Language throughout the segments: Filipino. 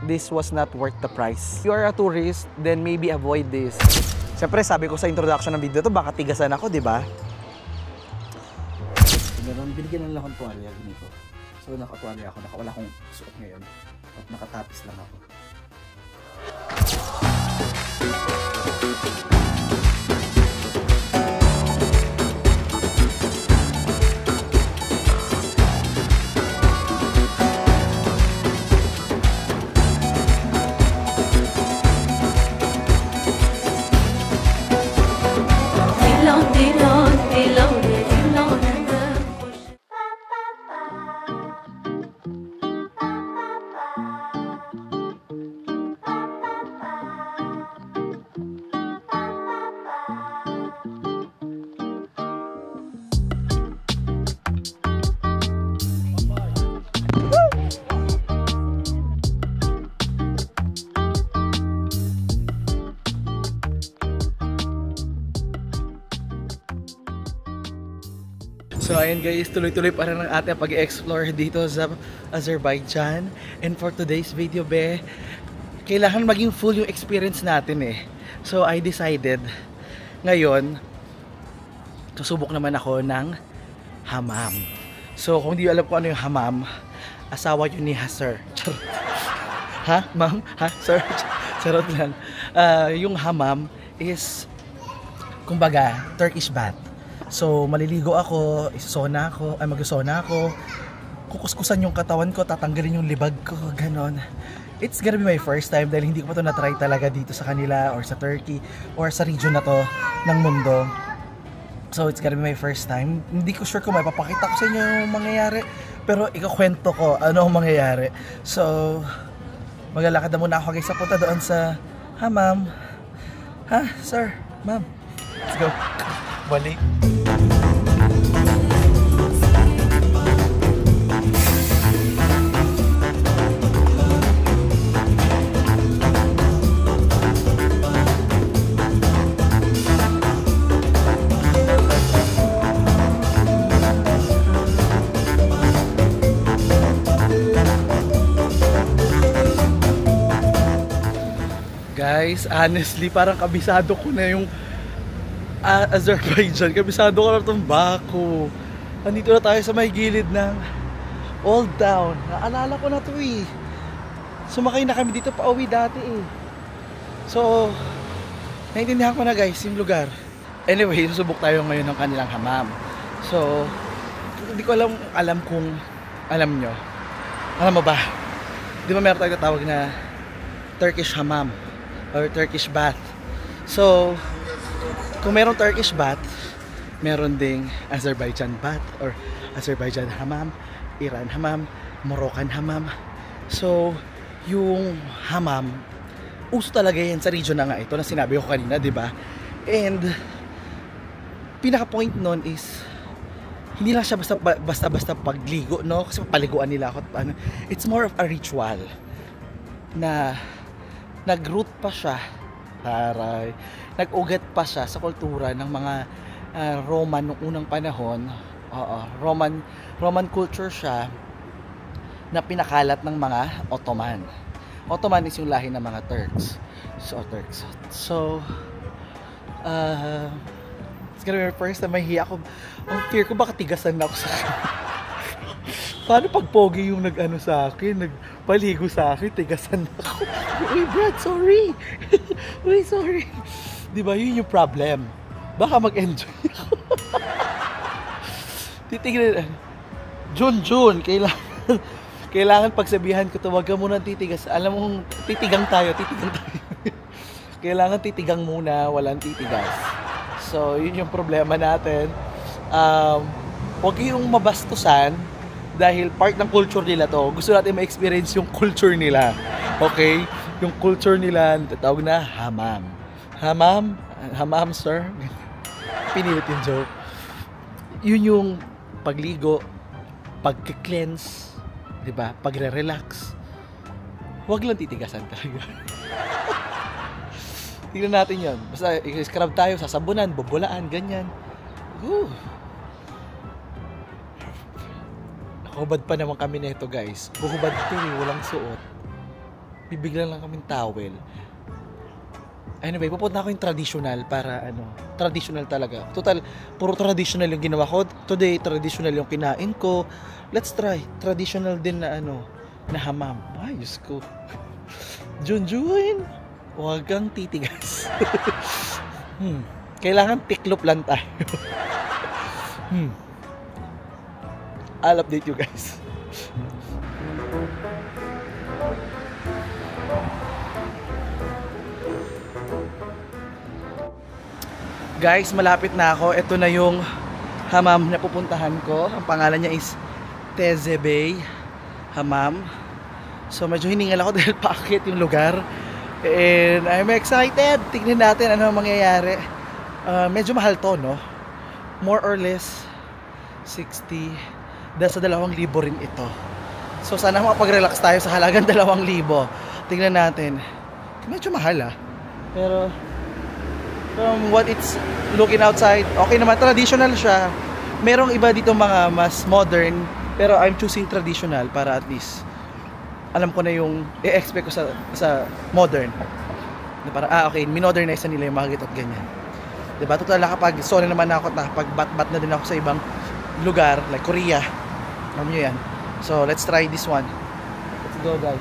this was not worth the price. If you are a tourist, then maybe avoid this. Siyempre, sabi ko sa introduction ng video to, baka tigasan ako, di ba? Binigyan lang akong tuwalya ganito. So, nakatuwalya ako. Wala akong suot ngayon. At nakatapis lang ako. So ayun guys, tuloy-tuloy pa rin ang ating pag-explore dito sa Azerbaijan. And for today's video be, kailangan maging full yung experience natin eh. So I decided, ngayon, susubok naman ako ng hammam. So kung di alam ko ano yung hammam, asawa yun ni Sir. Ha? Ma'am? Ha? Sir? Charot lang. Yung hammam is, kumbaga, Turkish bath. So, maliligo ako, isosona ako, mag-sona ako, kukuskusan yung katawan ko, tatanggalin yung libag ko, ganon. It's gonna be my first time dahil hindi ko pa ito na-try talaga dito sa kanila or sa Turkey or sa region na to ng mundo. So, it's gonna be my first time. Hindi ko sure kung may papakita ko sa inyo yung mangyayari, pero ikakwento ko ano ang mangyayari. So, maglalakad na muna ako guys sa punta doon sa hammam. Ha, sir, ma'am. Let's go. Balik. Guys, honestly, parang kabisado ko na yung Azerbaijan. Kabisado ko na itong Baku. Nandito na tayo sa may gilid ng Old Town. Naalala ko na ito eh. Sumakay na kami dito pa uwi dati eh. So, naintindihan ko na guys yung lugar. Anyway, susubok tayo ngayon ng kanilang hammam. So, hindi ko alam kung alam nyo. Alam mo ba? Di ba meron tayong tawag na Turkish hammam or Turkish bath. So, kung merong Turkish bath, meron ding Azerbaijan bath or Azerbaijan hammam, Iran hammam, Moroccan hammam. So, yung hammam, uso talaga yan sa region na nga ito na sinabi ko kanina, di ba? And, pinaka-point nun is, hindi lang siya basta-basta pagligo, no? Kasi papaliguan nila ako. It's more of a ritual na nag-root pa siya. Taray. Nag-ugat pa siya sa kultura ng mga Roman noong unang panahon. Roman culture siya na pinakalat ng mga Ottoman. Ottoman is yung lahi ng mga Turks. So, it's gonna be my first time. Mahihiya ako. Ang fear ko baka tigasan na ako sa paano pag pogi yung nag-ano sa akin, nagpaligo sa akin, tigasan na ako. Uy Brad, sorry. Uy, sorry. Diba, yun yung problem. Baka mag-enjoy ako. Titignan. June, kailangan pagsabihan ko to, wag ka muna titigas. Alam mong, titigang tayo. Kailangan titigang muna, walang titigas. So, yun yung problema natin. Huwag yung mabastusan dahil part ng culture nila to. Gusto natin ma-experience yung culture nila. Okay? Yung culture nila, tawag na hammam. Hammam, sir. Pinilit yung joke. Yun yung pagligo, pag-cleanse, diba? Pagre-relax. Huwag lang titigasan talaga. Tingnan natin yun. Basta i-scrub tayo, sasabunan, bubulaan, ganyan. Nakahubad pa naman kami nito guys. Buhubad to eh, walang suot. bibiglan lang kaming towel. Anyway, pupunta ako yung traditional para traditional talaga. Total, puro traditional yung ginawa ko. Today, traditional yung kinain ko. Let's try. Traditional din na na hamam. Ay, Diyos ko. Junjun, huwag kang titigas. Kailangan tiklop lang tayo. I'll update you guys. Guys, malapit na ako. Ito na yung hamam na pupuntahan ko. Ang pangalan niya is Tezebay Hamam. So medyo hiningal ako dahil paakit yung lugar. And I'm excited. Tignan natin ano ang mangyayari. Medyo mahal to, no? More or less 60. Dahil sa 2,000 rin ito. So sana makapag-relax tayo sa halagang 2,000. Tignan natin. Medyo mahal, pero from what it's looking outside, okay naman, traditional siya. Merong iba dito mga mas modern, pero I'm choosing traditional para at least alam ko na yung i-expect ko sa modern. Para okay, minodernize na nila yung mga gito at ganyan. Diba? Total, kapag sorry naman ako, pag bat-bat na din ako sa ibang lugar like Korea. Alam nyo yan. So let's try this one. Let's go, guys.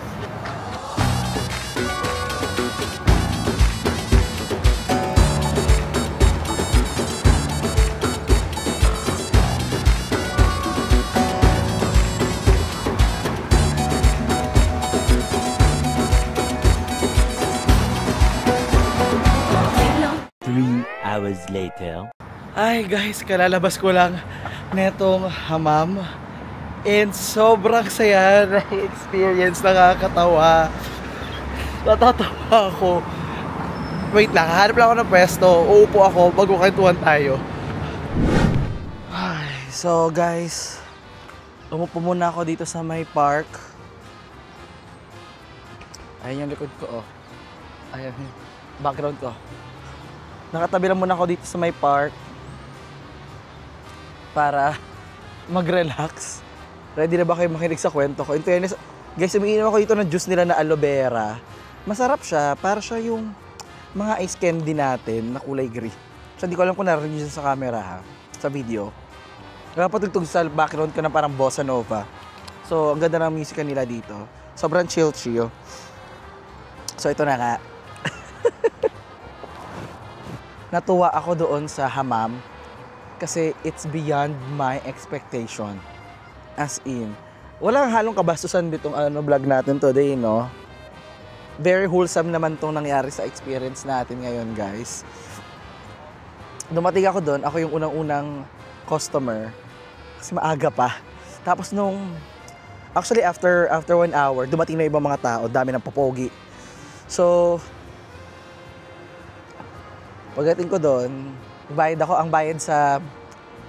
Hours later. Ay guys, kalalabas ko lang netong hamam. And sobrang saya na experience, nakakatawa. Natatawa ako. Wait lang, hahanap lang ako ng pwesto. Uupo ako, magkukwentuhan tayo. Ay, so guys, umupo muna ako dito sa may park. Ayan yung likod ko, Ayan yung background ko. Nakatabi lang muna ako dito sa may park para mag-relax. Ready na ba kayo makinig sa kwento ko? In fairness, guys, umiinom ako dito ng juice nila na aloe vera. Masarap siya. Para siya yung mga ice candy natin na kulay green. So, hindi ko alam kung narinig sa camera, sa video. Napatugtog sa background ko na parang bossa nova. So, ang ganda ng music nila dito. Sobrang chill. So, ito na nga. Natuwa ako doon sa hamam kasi it's beyond my expectation. As in, walang halong kabastusan ditong vlog natin today, no? Very wholesome naman tong nangyari sa experience natin ngayon, guys. Dumating ako doon, ako yung unang-unang customer kasi maaga pa. Tapos actually after 1 hour, dumating na ibang mga tao, dami ng popogi. So, pagdating ko doon, ang bayad sa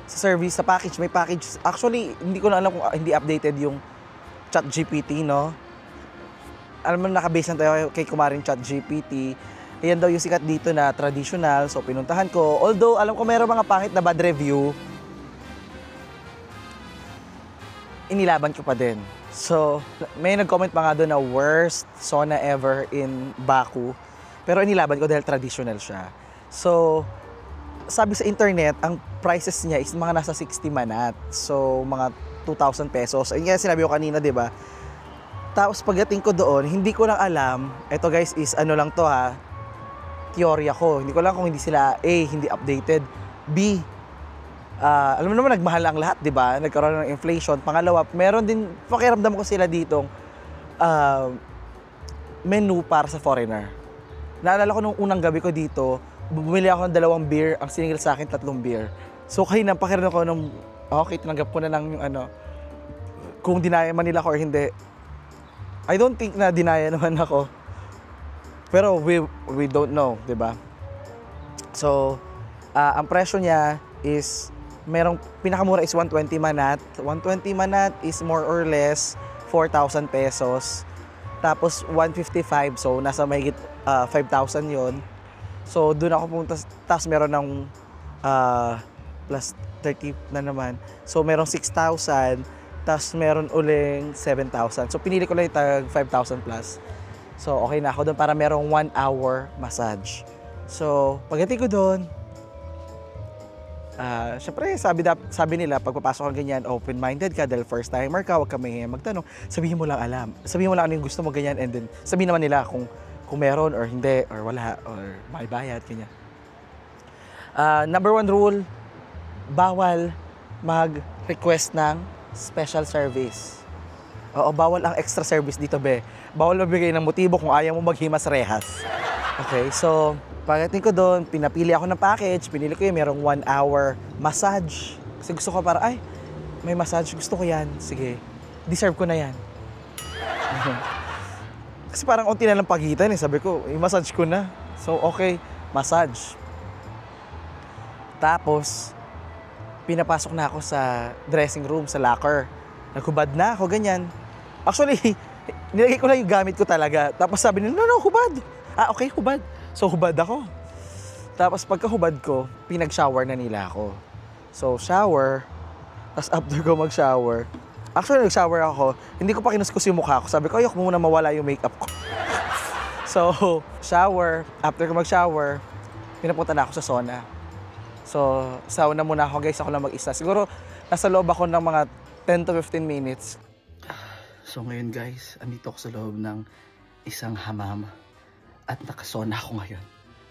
service, sa package. May package. Actually, hindi ko na alam kung hindi updated yung ChatGPT, no? Alam mo, nakabase na tayo kay kumaring ChatGPT. Ayan daw yung sikat dito na traditional. So, pinuntahan ko. Although, alam ko mayroong mga pangit na bad review, inilaban ko pa din. So, may nag-comment pa nga doon na worst sauna ever in Baku. Pero inilaban ko dahil traditional siya. So, sabi sa internet, ang prices niya is mga nasa 60 manat. So, mga 2,000 pesos. Ayun nga sinabi ko kanina, di ba? Tapos pagdating ko doon, hindi ko lang alam. Ito guys is lang to teorya ko. Hindi ko lang kung hindi sila hindi updated. B, alam mo naman, nagmahal ang lahat, di ba? Nagkaroon ng inflation. Pangalawa, meron din, pakiramdam ko sila ditong menu para sa foreigner. Naalala ko nung unang gabi ko dito, bumili ako ng 2 beer, ang siningil sa akin 3 beer. So kayo na, pakiramdam ko nung, okay, tinanggap ko na lang yung kung dinaya man nila ako or hindi. I don't think na dinaya naman ako. Pero we don't know, di ba? So, ang presyo niya is, merong pinakamura is 120 manat. 120 manat is more or less 4,000 pesos. Tapos 155, so nasa mahigit 5,000 yon. So doon ako pumunta, tapos meron ng plus 30 na naman. So merong 6,000, tapos meron uling 7,000. So pinili ko lang yung tag 5,000 plus. So, okay na ako doon para merong 1 hour massage. So, pagdating ko doon, syempre, sabi nila, pagpapasok ka ganyan, open-minded ka dahil first timer ka, huwag ka may magtanong. Sabihin mo lang alam. Sabihin mo lang ano yung gusto mo ganyan and then sabihin naman nila kung meron or hindi or wala or may bayad, ganyan. Number 1 rule, bawal mag-request ng special service. Oo, bawal ang extra service dito, be. Bawal magbigay ng motibo kung ayaw mo maghimas rehas. Okay, so pagdating ko doon, pinapili ako ng package. Pinili ko yung merong 1 hour massage. Kasi gusto ko para, ay, may massage. Gusto ko yan. Sige, deserve ko na yan. Kasi parang unti na lang pagitan eh. Sabi ko, i-massage ko na. So, okay, massage. Tapos, pinapasok na ako sa dressing room, sa locker. Naghubad na ako, ganyan. Actually, nilagay ko lang yung gamit ko talaga. Tapos sabi nila, no, hubad. Okay, hubad. So, hubad ako. Tapos pagka-hubad ko, pinag-shower na nila ako. So, shower. Tapos after ko mag-shower, actually, nag-shower ako. Hindi ko pa kinuskus yung mukha ko. Sabi ko, ayok muna mawala yung makeup ko. So, shower. After ko mag-shower, pinapunta na ako sa sauna. So, sauna muna ako, guys. Ako lang mag-isa. Siguro, nasa loob ako ng mga 10 to 15 minutes. So ngayon guys, andito ako sa loob ng isang hamam at nakasona ako ngayon.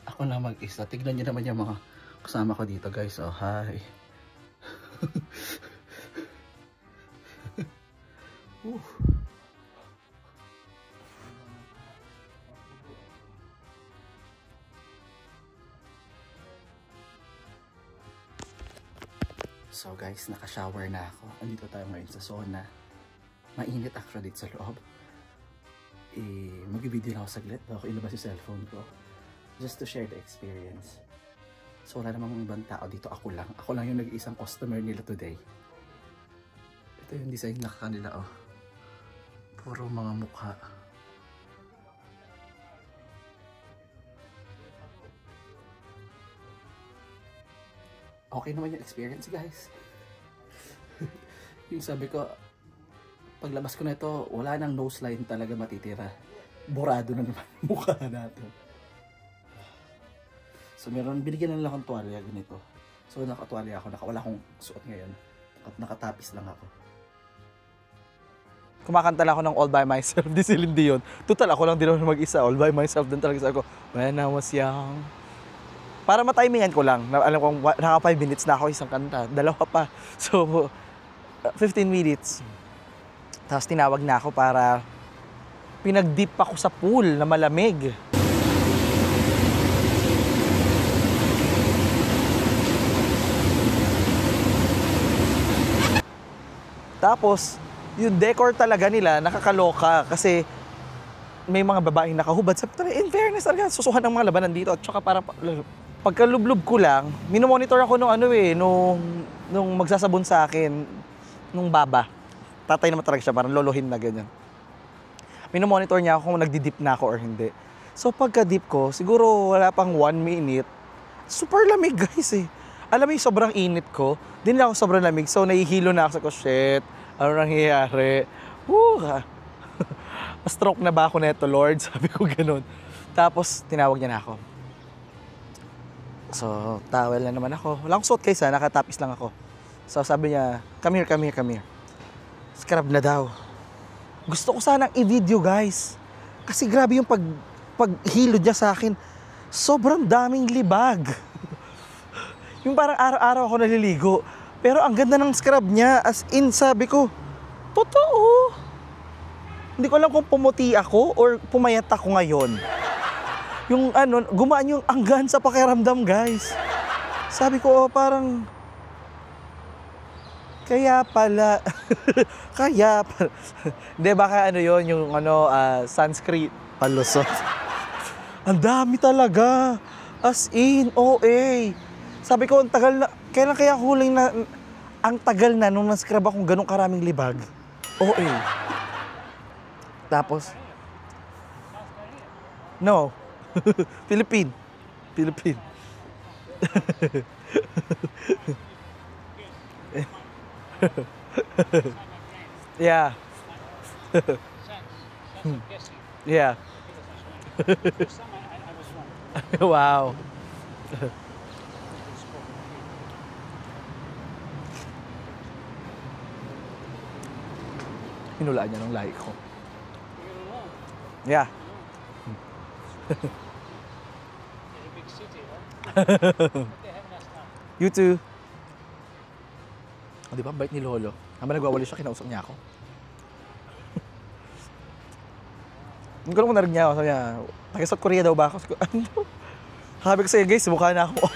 Ako lang mag-isa. Tignan niyo naman yung mga kasama ko dito guys. Oh, hi. So guys, naka-shower na ako. Andito tayo ngayon sa sauna. Mainit actually dito sa loob. Mag-video lang ako saglit bago ilabas yung cellphone ko. Just to share the experience. So wala namang ibang tao dito. Ako lang. Ako lang yung nag-iisang customer nila today. Ito yung design na kanila, oh. Puro mga mukha. Okay naman yung experience, guys. Yung sabi ko, paglabas ko na ito, wala nang nose line talaga matitira. Borado na naman yung mukha natin. So meron, binigyan na lang akong tuwalya ganito. So nakatuwalya ako, wala akong suot ngayon. Nakatapis lang ako. Kumakanta lang ako ng All By Myself, di Celine Dion. Total, ako lang din naman mag-isa. All By Myself din talaga. Sabi ko, when I was young. Para matimingan ko lang. Alam kong naka 5 minutes na ako isang kanta. Dalawa pa. So, 15 minutes. Tapos tinawag na ako para pinag-dip ako sa pool na malamig. Tapos, yung decor talaga nila nakakaloka kasi may mga babaeng nakahubad. Sabi ko, in fairness talaga, susuhan ng mga labanan dito. At saka parang pagkalublob ko lang, minomonitor ako nung magsasabon sa akin, nung baba. Tatay naman talaga siya, parang lolohin na ganyan. Minomonitor niya ako kung nagdi-dip na ako or hindi. So pagka-dip ko, siguro wala pang 1 minute, super lamig guys eh. Alam mo yung sobrang init ko, din lang ako sobrang lamig. So nahihilo na ako sa ko, shit, ano nangyayari? Ma-stroke na ba ako neto, Lord? Sabi ko ganun. Tapos tinawag niya na ako. So towel na naman ako. Wala akong suot kaysa, nakatapis lang ako. So sabi niya, come here. Scrub na daw. Gusto ko sanang i-video guys. Kasi grabe yung paghilod niya sa akin. Sobrang daming libag. Yung parang araw-araw ako naliligo. Pero ang ganda ng scrub niya. As in, sabi ko, totoo. Hindi ko alam kung pumuti ako or pumayat ako ngayon. Yung gumaan yung anggan sa pakiramdam guys. Sabi ko, parang... Kaya pala. Hindi, baka yun, yung sunscreen. Palusot. Ang dami talaga. As in, OA. Sabi ko, ang tagal na, kailan kaya huling na, ang tagal na nung nascrub akong ganong karaming libag. OA. Tapos, no. Philippine. Yeah. Yeah. First time I was wrong. Wow. Hinulaan niya ng lahi ko. You're alone. Yeah. In a big city, right? Okay, have a nice time. You too. O, di ba? Bait ni Lolo. Habang nagwawali siya, kinausap niya ako. Hindi ko lang kung narinig niya ako. Sabi niya, taga-South Korea daw ba ako? Ano? Sabi ko sa'yo, guys, mukha na ako.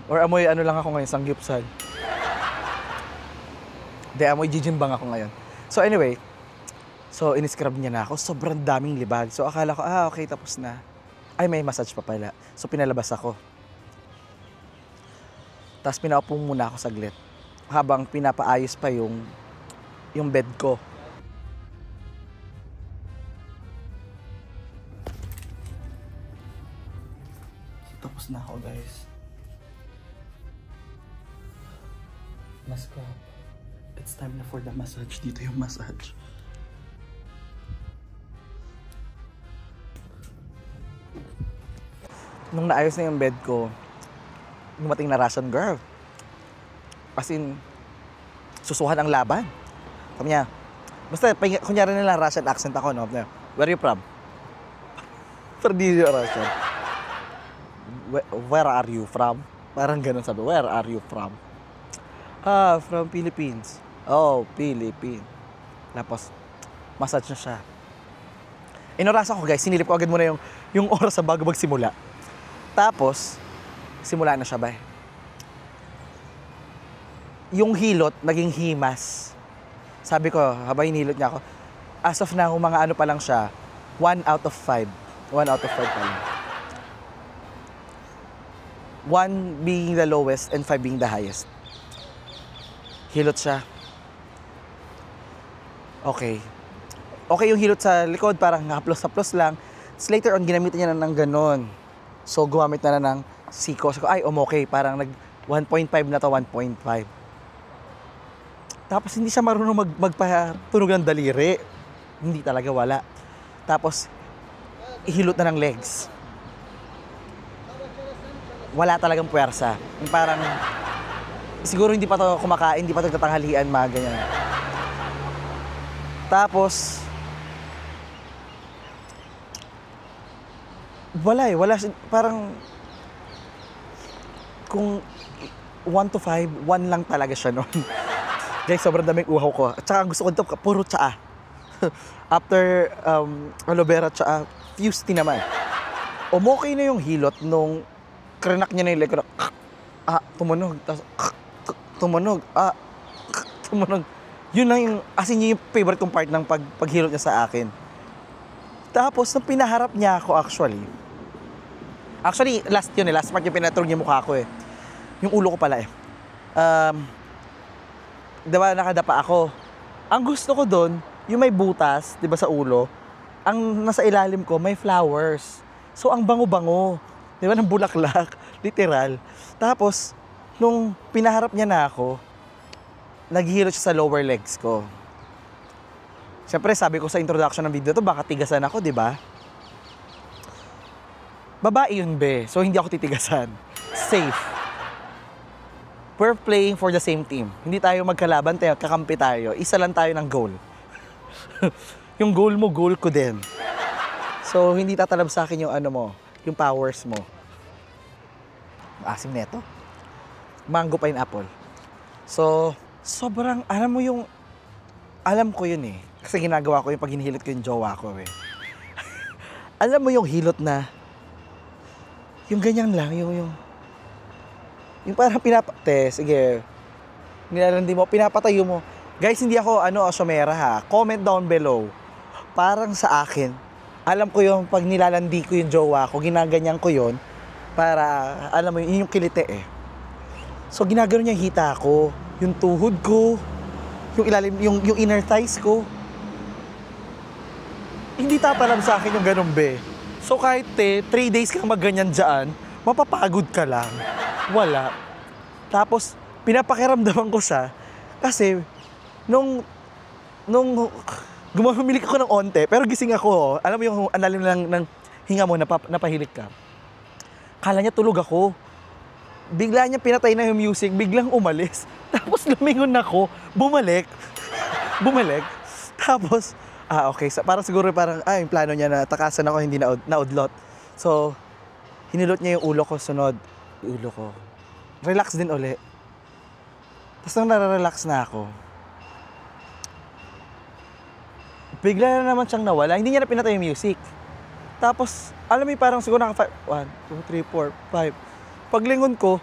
Or amoy ano lang ako ngayon, sangyupsal. Hindi, amoy jijimbang ako ngayon. So anyway, so iniscrub niya na ako. Sobrang daming libag. So akala ko, okay, tapos na. Ay, may massage pa pala. So pinalabas ako. Tapos pinaupo muna ako saglit. Habang pinapaayos pa yung bed ko. Tapos na ako, guys. Mask up. It's time na for the massage. Dito yung massage. Nung naayos na yung bed ko, dumating na Russian girl. As in, susuhan ang laban. Sabi niya, basta, kunyari nila Russian accent ako, no? Where are you from? Pero di yung Russian. Where are you from? Parang ganun sabi, where are you from? From Philippines. Oh, Philippines. Tapos, massage na siya. Inorasan ko, guys, sinilip ko agad muna yung oras sa bago magsimula. Tapos, simula na siya ba? Yung hilot, naging himas. Sabi ko, habang hinilot niya ako, as of now, mga ano pa lang siya, 1 out of 5. 1 out of 5 pa lang. 1 being the lowest and 5 being the highest. Hilot siya. Okay. Okay yung hilot sa likod, parang haplos-haplos lang. So later on, ginamit niya na ng ganon. So gumamit na ng siko. So, ay, okay, parang nag 1.5 na to, 1.5. Tapos hindi siya marunong magpatunog ng daliri. Hindi talaga, wala. Tapos, ihilot na ng legs. Wala talagang puwersa. Parang, siguro hindi pa to kumakain, hindi pa to tatanghalian, mga ganyan. Tapos, wala eh, parang, kung 1 to 5, 1 lang talaga siya noon. Guys, sobrang daming uhaw ko. At saka gusto ko ito, puro tsaa. After aloe vera tsaa, fused naman. Okay na yung hilot nung krenak niya na yung leg ko. Tumunog. Tapos, tumunog. Tumunog. Yun lang yung, as in yung favorite kong part ng paghilot niya sa akin. Tapos, nung pinaharap niya ako actually, last yun eh. Last part yung pinaturog niya mukha ko eh. Yung ulo ko pala eh. Diba, nakadapa ako. Ang gusto ko doon, yung may butas, diba sa ulo, ang nasa ilalim ko, may flowers. So, ang bango-bango. Diba, ng bulaklak. Literal. Tapos, nung pinaharap niya na ako, naghihilot siya sa lower legs ko. Siyempre, sabi ko sa introduction ng video to, baka tigasan ako, diba? Babae yun, be. So, hindi ako titigasan. Safe. We're playing for the same team. Hindi tayo magkalaban, kakampi tayo. Isa lang tayo ng goal. Yung goal mo, goal ko din. So, hindi tatalab sa akin yung ano mo, yung powers mo. Asim neto. Mango pineapple. So, sobrang, alam ko yun eh. Kasi ginagawa ko yung pag hinihilot ko yung jowa ko eh. Alam mo yung hilot na, yung ganyan lang, yung parang sige, nilalandi mo, pinapatayo mo. Guys, hindi ako, asyomera ha. Comment down below. Parang sa akin, alam ko yung pag nilalandi ko yung jowa ko, ginaganyan ko yun, para, alam mo, yun yung kilite eh. So, ginagano niya yung hita ko, yung tuhod ko, yung ilalim, yung inner thighs ko. Hindi tatalab sa akin yung ganun, be. So, kahit 3 days kang magganyan dyan, mapapagod ka lang. Wala. Tapos, pinapakiramdaman ko siya kasi nung Humilik ako ng onte, pero gising ako. Oh. Alam mo yung ang lalim ng hinga mo, napahilik ka. Kala niya tulog ako. Bigla niya pinatay na yung music, biglang umalis. Tapos lumingon ako, bumalik. Tapos, okay. Parang siguro yung plano niya na takasan ako, hindi naudlot. So, hinilot niya yung ulo ko, sunod. Ulo ko. Relax din uli. Tapos nang nararelax na ako, bigla na naman siyang nawala. Hindi niya na pinatay yung music. Tapos, alam mo parang siguro naka 1, 2, 3, 4, 5. Paglingon ko,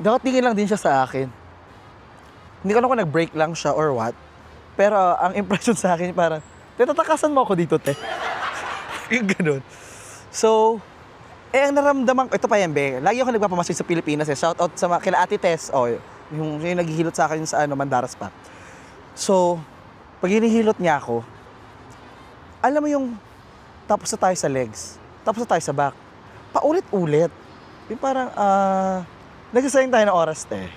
nakatingin lang din siya sa akin. Hindi ko alam kung nag-break lang siya or what. Pero ang impression sa akin parang, tatakasan mo ako dito, te. Yung ganun. So, ang naramdaman ko, ito pa yan, be. Lagi ako nagpapamasid sa Pilipinas, eh. Shout out sa kila Ate Tess, yung naghihilot sa akin sa Mandaras pa. So, pag hinihilot niya ako, alam mo yung tapos na tayo sa legs, tapos na tayo sa back, paulit-ulit. Yung parang, nagsasayang tayo ng oras, te.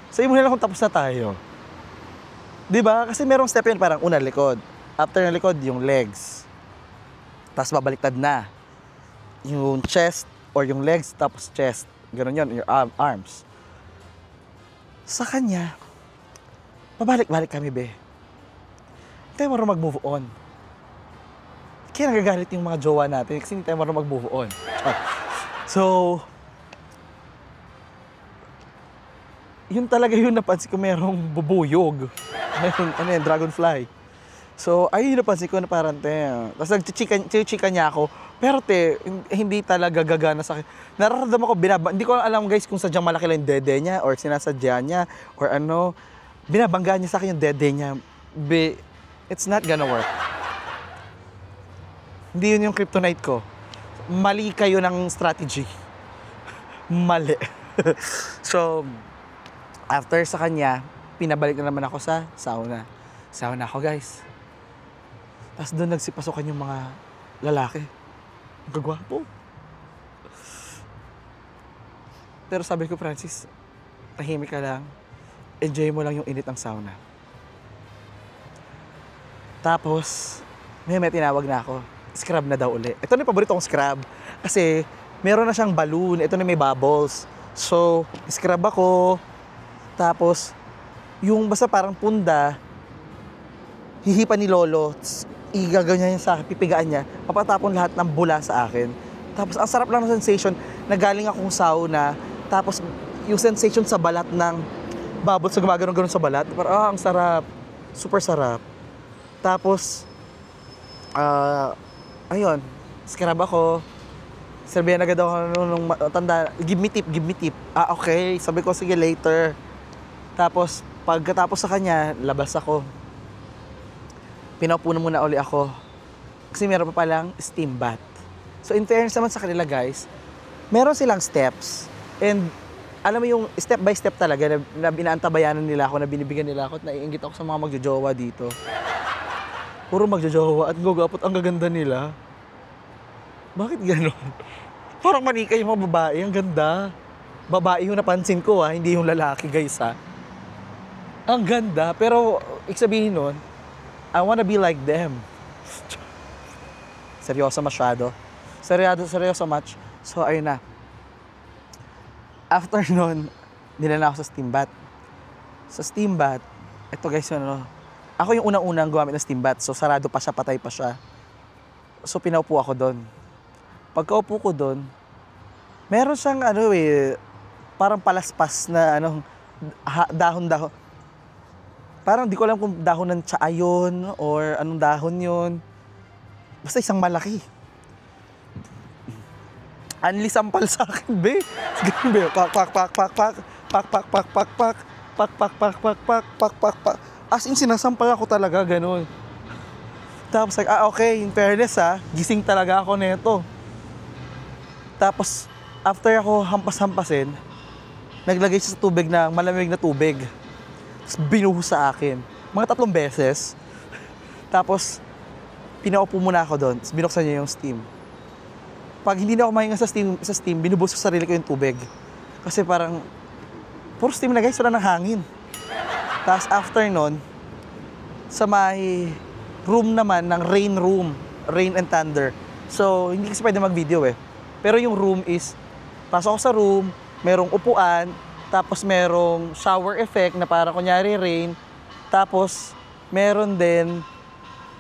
Sabi mo na lang kung tapos na tayo. Diba? Kasi merong step yun, parang una, likod. After ng likod, yung legs. Tapos babaliktad na. Yung chest or yung legs, tapos chest. Ganun yun, your arms. Sa kanya, pabalik-balik kami, be. Tayo marunong mag-move on. Kaya nagagalit yung mga jowa natin kasi hindi tayo marunong mag-move on. So, yun talaga yun napansin ko merong bubuyog. Merong, dragonfly. So, ayun napansin ko na parang, tapos nag-chika niya ako. Pero hindi talaga gagana sa akin. Nararamdaman ko, hindi ko alam guys kung sadyang malaki lang yung dede niya or sinasadya niya or ano. Binabangga niya sa akin yung dede niya. It's not gonna work. Hindi yun yung kryptonite ko. Mali kayo ng strategy. Mali. So, after sa kanya, pinabalik na naman ako sa sauna. Sauna ako, guys. Tapos doon nagsipasukan yung mga lalaki. Ang gagwapo. Pero sabi ko, Francis, tahimik ka lang. Enjoy mo lang yung init ng sauna. Tapos, may tinawag na ako. Scrub na daw uli. Ito na yung paborito kong scrub. Kasi, meron na siyang balloon. Ito na may bubbles. So, scrub ako. Tapos, yung basta parang punda, hihipa ni Lolo, igaganyan niya sa akin, pipigaan niya, papatapon lahat ng bula sa akin. Tapos, ang sarap lang ng sensation na galing akong sauna. Tapos, yung sensation sa balat ng bubbles na gumagano'n sa balat. Parang, ang sarap. Super sarap. Tapos, ayun, scrub ako. Sabihan agad ako nung tanda, give me tip. Okay. Sabi ko, sige, later. Tapos, pagkatapos sa kanya, labas ako. Pinaupo na muna uli ako. Kasi meron pa palang steam bath. So, in fairness naman sa kanila, guys, meron silang steps. And, alam mo yung step by step talaga na binaantabayanan nila ako, na binibigyan nila ako, at naiinggit ako sa mga magjojowa dito. Puro magjojowa at gugapot ang gaganda nila. Bakit gano'n? Parang manika yung mga babae. Ang ganda. Babae yung napansin ko, hindi yung lalaki, guys, ha. Ang ganda. Pero, sabihin nun, I wanna be like them. Seryoso masyado. Seryoso much. So, ayun na. After nun, dinala ako sa steam bath. Sa steam bath, ito guys, ako yung unang-unang gumamit ng steam bath. So, sarado pa siya, patay pa siya. So, pinaupo ako doon. Pagkaupo ko doon, meron siyang parang palaspas na dahon-dahon. Parang di ko alam kung dahon ng tsaa yun or anong dahon yun. Basta isang malaki. Anli sampal sa akin, be. Ganun, be. Pak. As in, sinasampal ako talaga, ganun. Tapos, okay, in fairness, gising talaga ako neto. Tapos, after ako hampas-hampasin, naglagay siya sa tubig na malamig na tubig. Tapos, binuhos sa akin. Mga 3 beses. Tapos, pinaupo muna ako doon. Tapos, binuksan niya yung steam. Pag hindi na ako mahinga sa steam, binubuhos ko sa sarili ko yung tubig. Kasi parang, puro steam na guys, wala ng hangin. Tapos after nun, sa may room naman ng rain room, Rain and Thunder. So, hindi kasi pwede mag-video eh. Pero yung room is, pasok ako sa room, merong upuan, tapos merong shower effect na para kunyari rain, tapos meron din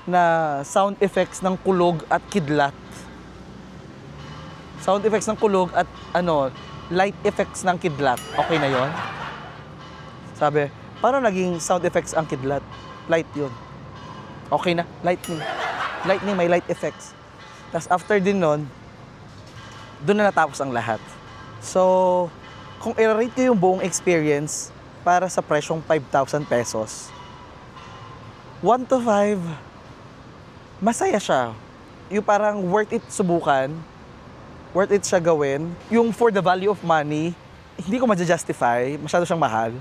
na sound effects ng kulog at kidlat. Sound effects ng kulog at light effects ng kidlat. Okay na yon? Sabi, paano naging sound effects ang kidlat? Light yun. Okay na, lightning. Lightning, may light effects. Tapos after din nun, doon na natapos ang lahat. So, kung i-rate ko yung buong experience para sa presyong 5,000 pesos, 1 to 5, masaya siya. Yung parang worth it subukan, worth it siya gawin. Yung for the value of money, hindi ko ma-justify, masyado siyang mahal.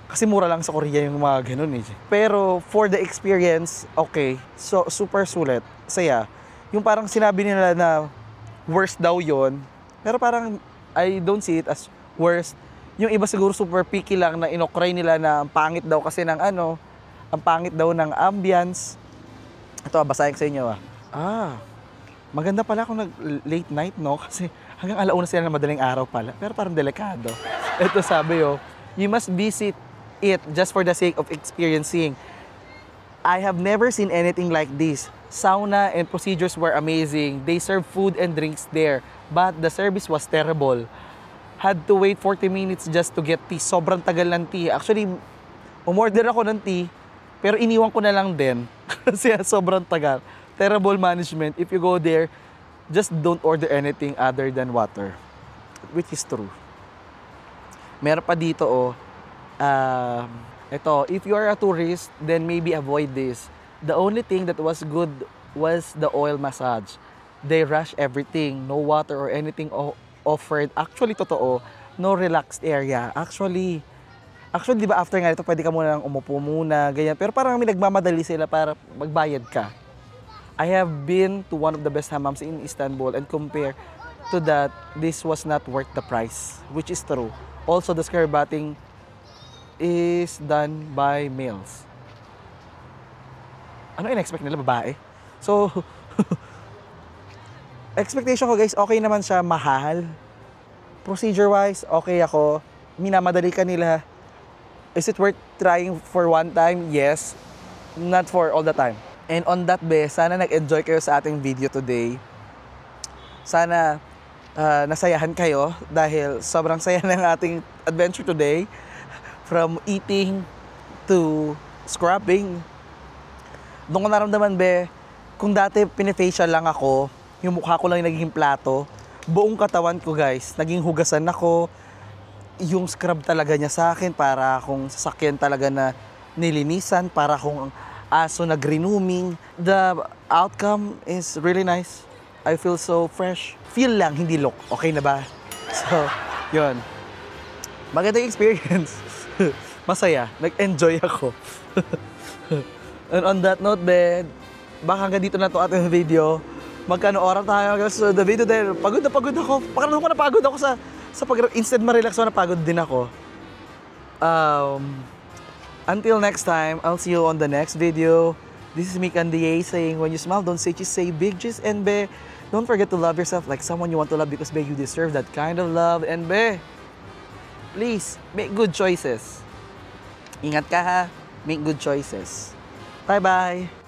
Kasi mura lang sa Korea yung mga ganun eh. Pero for the experience, okay. So, super sulit. Saya. Yung parang sinabi nila na worst daw yon, pero parang I don't see it as worst. Yung iba siguro super picky lang na inokray nila na ang pangit daw kasi ng ang pangit daw ng ambience. Ito, basahin ko sa inyo maganda pala kung late night, no? Kasi hanggang alauna sila na madaling araw pala. Pero parang delikado. Ito sabi, you must visit it just for the sake of experiencing. I have never seen anything like this. Sauna and procedures were amazing. They serve food and drinks there, but the service was terrible. Had to wait 40 minutes just to get tea. Sobrang tagal ng tea. Actually, umorder ako ng tea, pero iniwan ko na lang din kasi sobrang tagal. Terrible management. If you go there, just don't order anything other than water, which is true. Meron pa dito, ito, if you are a tourist, then maybe avoid this. The only thing that was good was the oil massage. They rush everything, no water or anything offered. Actually, totoo, no relaxed area. Actually, di ba after nga ito, pwede ka muna lang umupo muna, ganyan. Pero parang may nagmamadali sila para magbayad ka. I have been to one of the best hammams in Istanbul and compare to that, this was not worth the price, which is true. Also, the scare bathing is done by males. Ano in-expect nila? Babae? So, expectation ko guys, okay naman siya, mahal. Procedure-wise, okay ako. Minamadali ka nila. Is it worth trying for one time? Yes. Not for all the time. And on that sana nag-enjoy kayo sa ating video today. Sana nasayahan kayo dahil sobrang saya ng ating adventure today. From eating to scrubbing. Doon ko naramdaman, kung dati pinifacial lang ako, yung mukha ko lang yung naging plato, buong katawan ko guys, naging hugasan ako, yung scrub talaga niya sa akin, para akong sasakyan talaga na nilinisan, para akong aso na grooming. The outcome is really nice. I feel so fresh. Feel lang, hindi look. Okay na ba? So, yun. Magandang experience. Masaya. Nag-enjoy ako. And on that note, baka hanggang dito na ito ating video. Magkano oras tayo sa the video dahil pagod na ako. Pakiramdam ko napagod ako sa instead ma-relax ako, napagod din ako. Until next time, I'll see you on the next video. This is me, Candy, saying when you smile, don't say cheese, say big cheese. And don't forget to love yourself like someone you want to love because you deserve that kind of love. And please, make good choices. Ingat ka ha. Make good choices. Bye-bye.